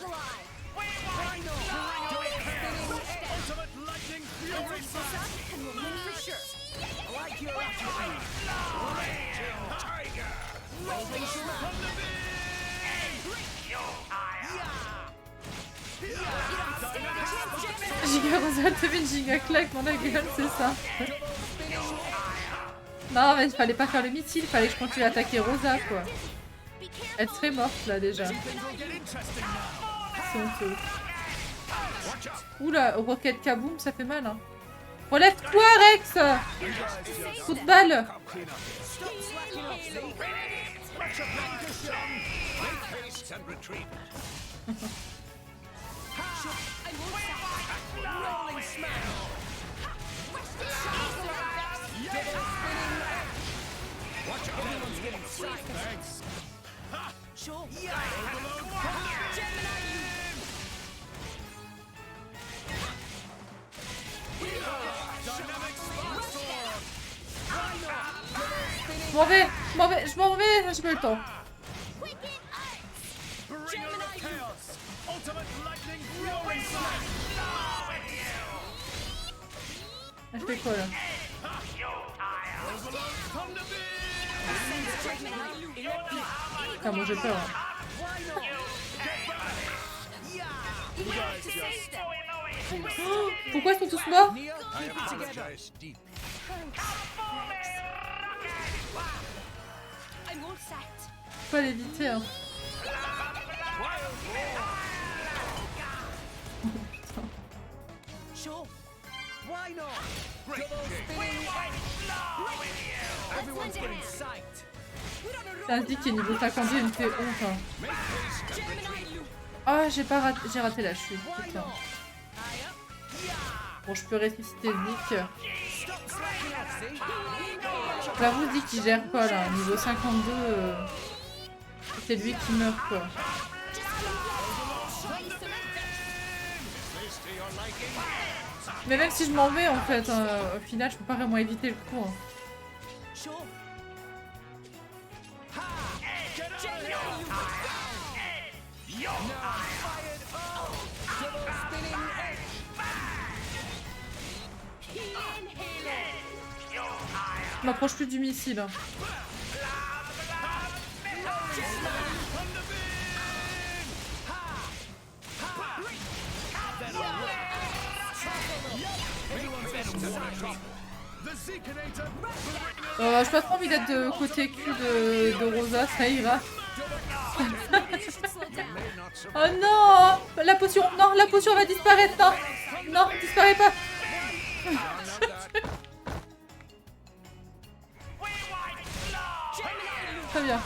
te mets une giga claque dans la gueule, c'est ça. Non, mais il fallait pas faire le missile, il fallait que je continue à attaquer Rosa, quoi. Elle serait morte, là, déjà. C'est honteux. Oula, roquette kaboom, ça fait mal, hein. Relève-toi, Rex! Coup de balle! Je m'en vais, j'ai pas eu le temps. Elle fait quoi là? Ah moi j'ai peur. Oh, pourquoi ils sont tous morts? Faut l'éviter hein. Ça se dit qu'il est niveau 52, il me fait honte. Hein. Ah, j'ai raté la chute. Putain. Bon, je peux ressusciter Vic. Là, vous dit qu'il gère pas là. Niveau 52, c'est lui qui meurt quoi. Mais même si je m'en vais en fait, au final, je peux pas vraiment éviter le coup. Hein. Je m'approche plus du missile. Hein. J'ai pas trop envie d'être de côté cul de Rosa, ça ira. Oh non! La potion! Non, la potion va disparaître! Non! Non, disparaît pas! Très bien.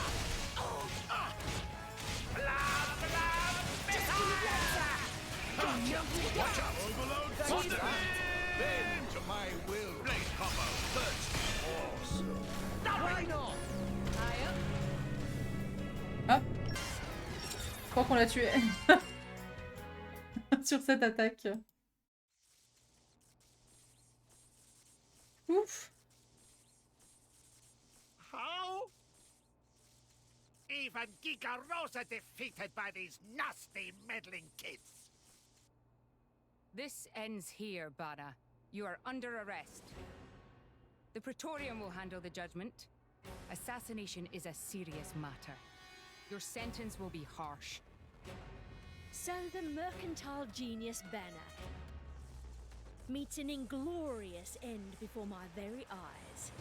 Ah. Je crois qu'on l'a tué. Sur cette attaque. Ouf. How? Even Gigarosa defeated by these nasty meddling kids. This ends here, Bada. You are under arrest. The Praetorium will handle the judgment. Assassination is a serious matter. Your sentence will be harsh. So the mercantile genius Banner meets an inglorious end before my very eyes.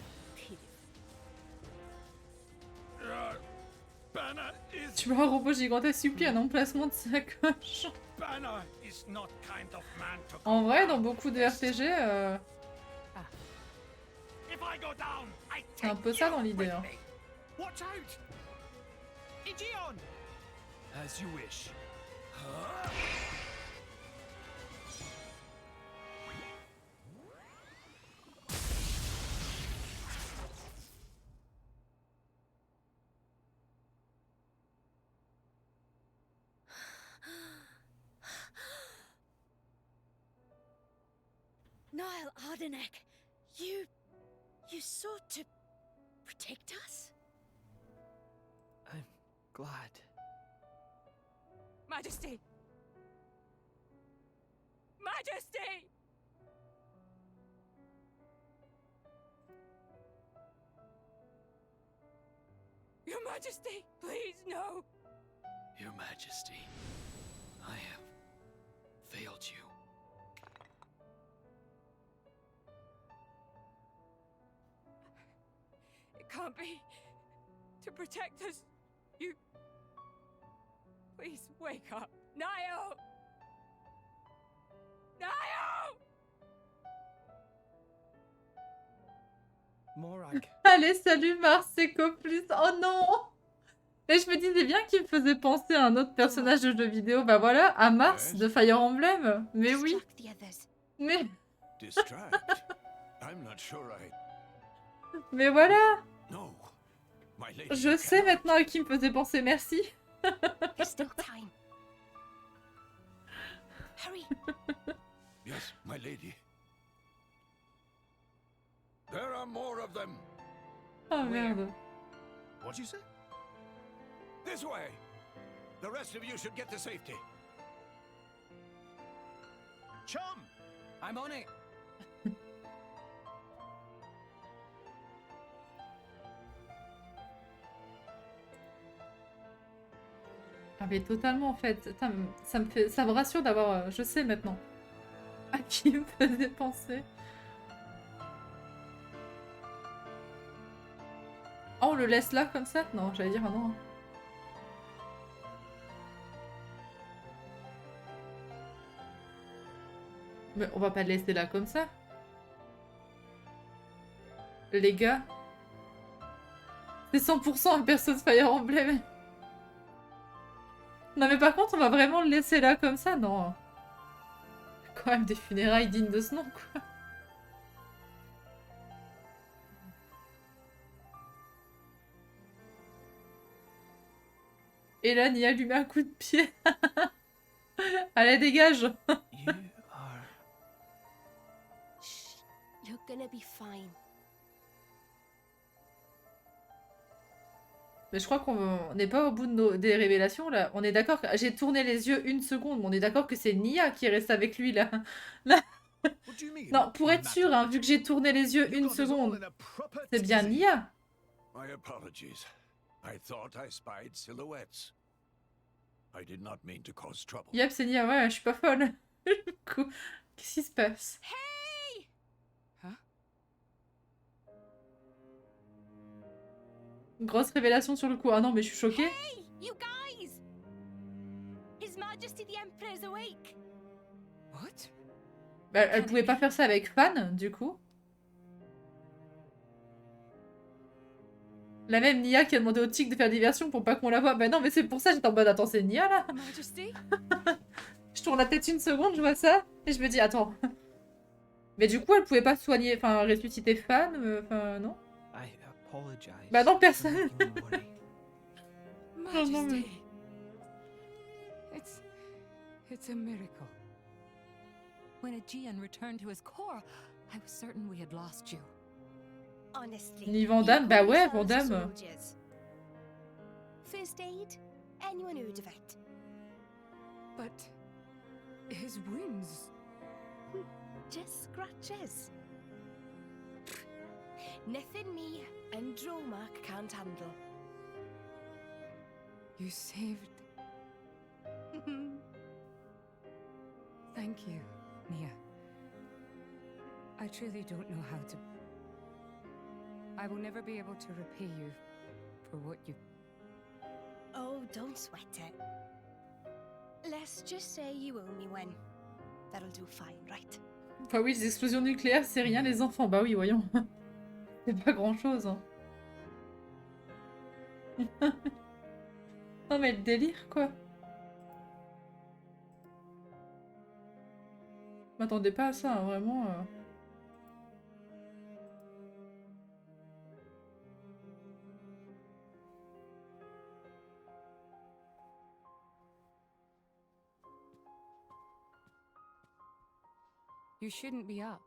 Banner is... Tu vois un robot gigantesque supplie un emplacement de sa coche. Banner is not kind of man to... En vrai, dans beaucoup de RPG, c'est un peu ça dans l'idée. Hein. Watch out! Igion! As you wish. Niall Ardenek, you sought to protect us? I'm glad. Majesty! Majesty! Your Majesty, please, no! Your Majesty, I have failed you. can't be. To protect us, you... Please wake up. Nio! Nio! Morag. Allez, salut Mars, c'est plus. Oh non! Mais je me disais bien qu'il me faisait penser à un autre personnage de jeu vidéo. Bah voilà, à Mars de Fire Emblem. Mais oui. Mais... Mais voilà. Je sais maintenant à qui me faisait penser, merci. Yes, my lady. There are more of them. Oh merde. What'd you say? This way. The rest of you should get to safety. Chum! I'm on it. Ah mais totalement en fait. Putain, ça me rassure d'avoir... je sais maintenant. À qui me faisait penser. Oh, on le laisse là comme ça? Non, j'allais dire non. Mais on va pas le laisser là comme ça. Les gars. C'est 100% un perso de Fire Emblem. Non mais par contre, on va vraiment le laisser là comme ça? Non. Quand même des funérailles dignes de ce nom, quoi. Et là, Nia lui met un coup de pied. Allez, dégage. You're gonna be fine. Mais je crois qu'on n'est pas au bout de des révélations, là. On est d'accord que... J'ai tourné les yeux une seconde, mais on est d'accord que c'est Nia qui reste avec lui, là. Là. Non, pour être sûr, hein, vu que j'ai tourné les yeux une seconde, c'est bien Nia. My apologies. I thought I spied silhouettes. I did not mean to cause trouble. Yep, c'est Nia, ouais, je suis pas folle. Qu'est-ce qui se passe? Hey! Grosse révélation sur le coup. Ah non, mais je suis choquée. Hey, you guys! His Majesty the Emperor is awake. What? Bah, elle pouvait pas faire ça avec Fan, du coup. La même Nia qui a demandé au tic de faire diversion pour pas qu'on la voie. Bah non, mais c'est pour ça j'étais en mode attends, c'est Nia là. Je tourne la tête une seconde, je vois ça et je me dis attends. Mais du coup, elle pouvait pas soigner, enfin ressusciter Fan, enfin non. Bah non, personne. Majesty. It's a miracle. When Aegean returned to his core, I was certain we had lost you. Honestly. Ni Vandame, bah ouais, Vandame. First aid? Anyone who'd have it? But his wounds. Just scratches. Nothing me and Dromark can't handle. You saved. Thank you, Nia. I truly don't know how to. I will never be able to repay you for what you... Oh, don't sweat it. Let's just say you owe me one. That'll do fine, right? Bah oui, les explosions nucléaires, c'est rien les enfants. Bah oui, voyons. C'est pas grand-chose. Hein. Non mais le délire, quoi. Je m'attendais pas à ça, hein, vraiment. You shouldn't be up.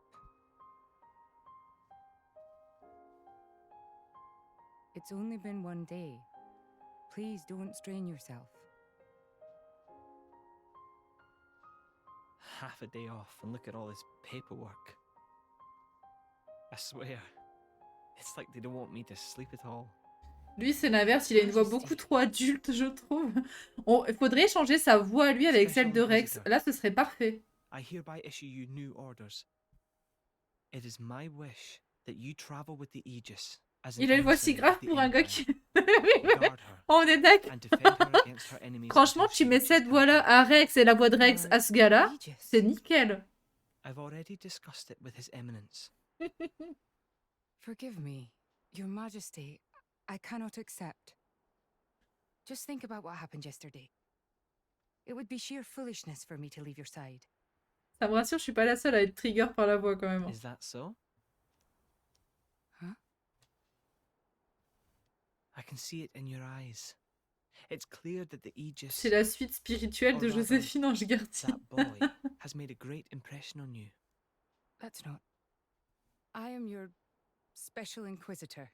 It's only been one day. Please don't strain yourself. Half a day off and look at all this paperwork. I swear, it's like they don't want me to sleep at all. Lui, c'est l'inverse, il a une voix beaucoup trop adulte, je trouve. Il faudrait changer sa voix à lui avec celle de Rex. Là, ce serait parfait. I hereby issue you new orders. It is my wish that you travel with the Aegis as an Il a une voix si emissary of grave the pour un gars Empire, qui... guard her, On est d'accord. and defend her against her enemies Franchement, until tu she mets reaches cette voix-là à Rex et la voix de Rex à ce gars-là, c'est nickel. I've already discussed it with His Eminence. Forgive me, Your Majesty. I cannot accept. Just think about what happened yesterday. It would be sheer foolishness for me to leave your side. Ça me rassure, je suis pas la seule à être trigger par la voix quand même. Is that so? Huh? I can see it in your eyes. It's clear that the Aegis, C'est la suite spirituelle de or rather, Joséphine Ange-Gardien. that boy, has made a great impression on you. That's not. I am your special inquisitor.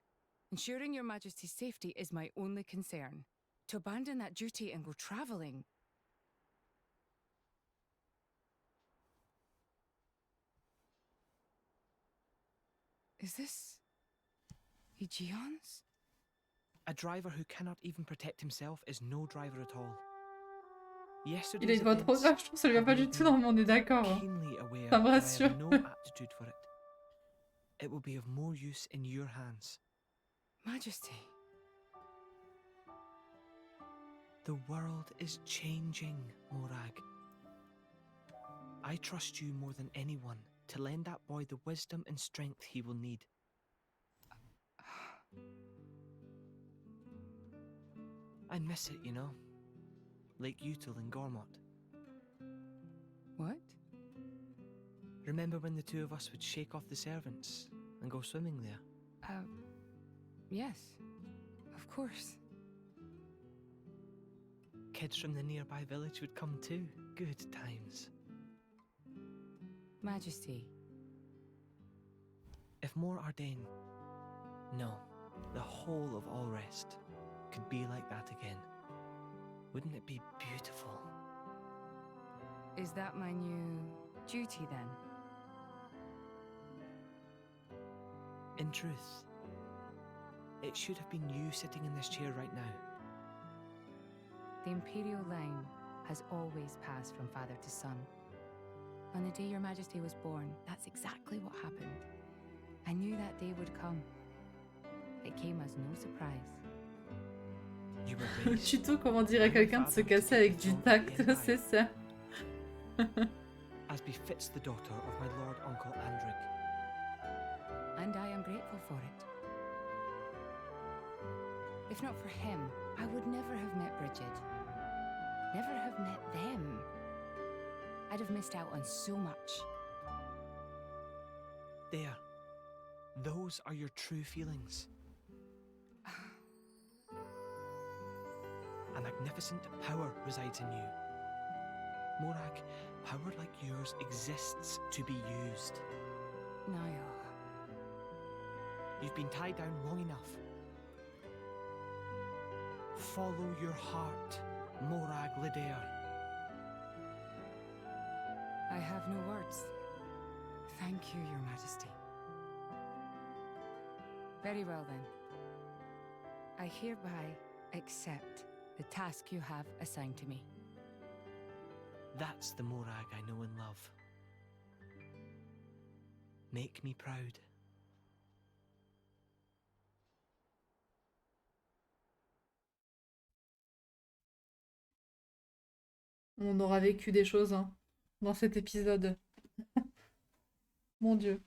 Ensuring Your Majesty's safety is my only concern. To abandon that duty and go traveling. Is this Aegeon's? A driver who cannot even protect himself is no driver at all. Il a Yesterday's une voix trop events grave, je trouve que ça lui va pas du tout, non, mais on est d'accord. hein. keenly aware Ça me that I rassure. have no aptitude for it. It will be of more use in your hands. Majesty. The world is changing, Morag. I trust you more than anyone to lend that boy the wisdom and strength he will need. I miss it, you know. Lake Util and Gormott. What? Remember when the two of us would shake off the servants and go swimming there? Yes. Of course. Kids from the nearby village would come too. Good times. Majesty. If more Ardain, no, the whole of Alrest, could be like that again, wouldn't it be beautiful? Is that my new duty then? In truth, it should have been you sitting in this chair right now. The Imperial line has always passed from father to son. On the day Your Majesty was born, that's exactly what happened. I knew that day would come. It came as no surprise. You were raised Tuto comment dire à quelqu'un de se casser avec du tact, c'est ça. as befits the daughter of my Lord Uncle Andric. And I am grateful for it. If not for him, I would never have met Bridget. Never have met them. I'd have missed out on so much. There. Those are your true feelings. A magnificent power resides in you. Morag, power like yours exists to be used. Niall. You've been tied down long enough. Follow your heart, Morag Lidair. I have no words. Thank you, Your Majesty. Very well then. I hereby accept the task you have assigned to me. That's the Morag I know and love. Make me proud. On aura vécu des choses hein, dans cet épisode. Mon Dieu.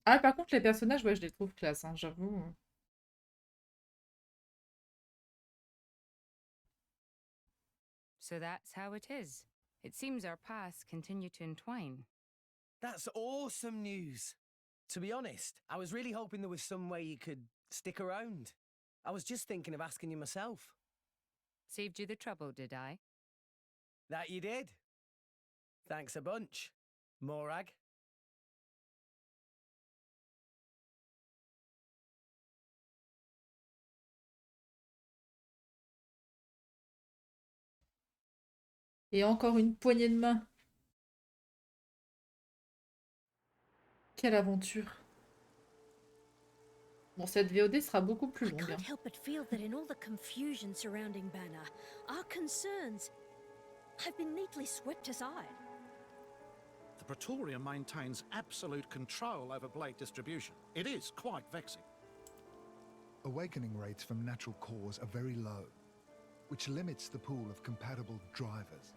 Ah, par contre, les personnages, ouais, je les trouve classe, hein, j'avoue. So that's how it is. It seems our paths continue to entwine. That's awesome news. To be honest, I was really hoping there was some way you could stick around. I was just thinking of asking you myself. Saved you the trouble, did I? That you did. Thanks a bunch, Morag. Et encore une poignée de main. Quelle aventure. Bon, cette VOD sera beaucoup plus I longue. can't hein. help but feel that in all the confusion surrounding Banner, our concerns have been neatly swept aside. The Praetorian maintains absolute control over blade distribution. It is quite vexing. Awakening rates from natural cores are very low, which limits the pool of compatible drivers.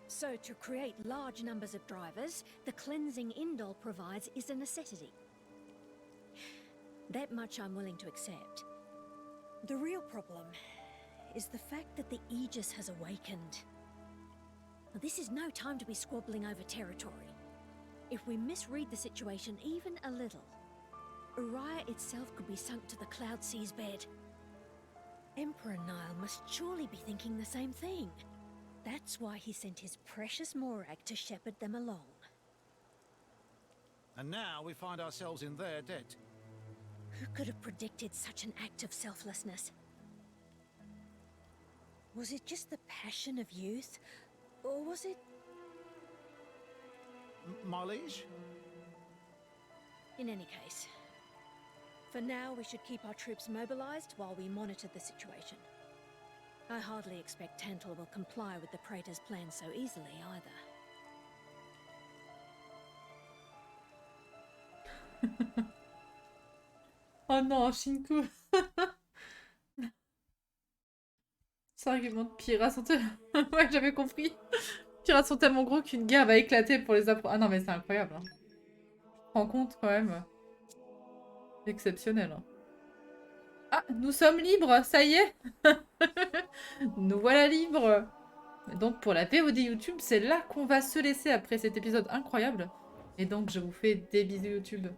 So to create large numbers of drivers, the cleansing Indol provides is a necessity. That much I'm willing to accept. The real problem is the fact that the Aegis has awakened. Now, this is no time to be squabbling over territory. If we misread the situation even a little, Uriah itself could be sunk to the Cloud Sea's bed. Emperor Nile must surely be thinking the same thing. That's why he sent his precious Morag to shepherd them along. And now we find ourselves in their debt. Who could have predicted such an act of selflessness? Was it just the passion of youth? Or was it... My liege? In any case, for now we should keep our troops mobilized while we monitor the situation. I hardly expect Tantal will comply with the Praetor's plan so easily either. Oh non, Shinku. Ces arguments de Pyra sont tellement... Ouais, j'avais compris. Pyra sont tellement gros qu'une guerre va éclater pour les appro... Ah non, mais c'est incroyable. Hein. Je me rends compte quand même. Exceptionnel. Hein. Ah, nous sommes libres, ça y est. Nous voilà libres. Donc pour la VOD YouTube, c'est là qu'on va se laisser après cet épisode incroyable. Et donc je vous fais des bisous YouTube.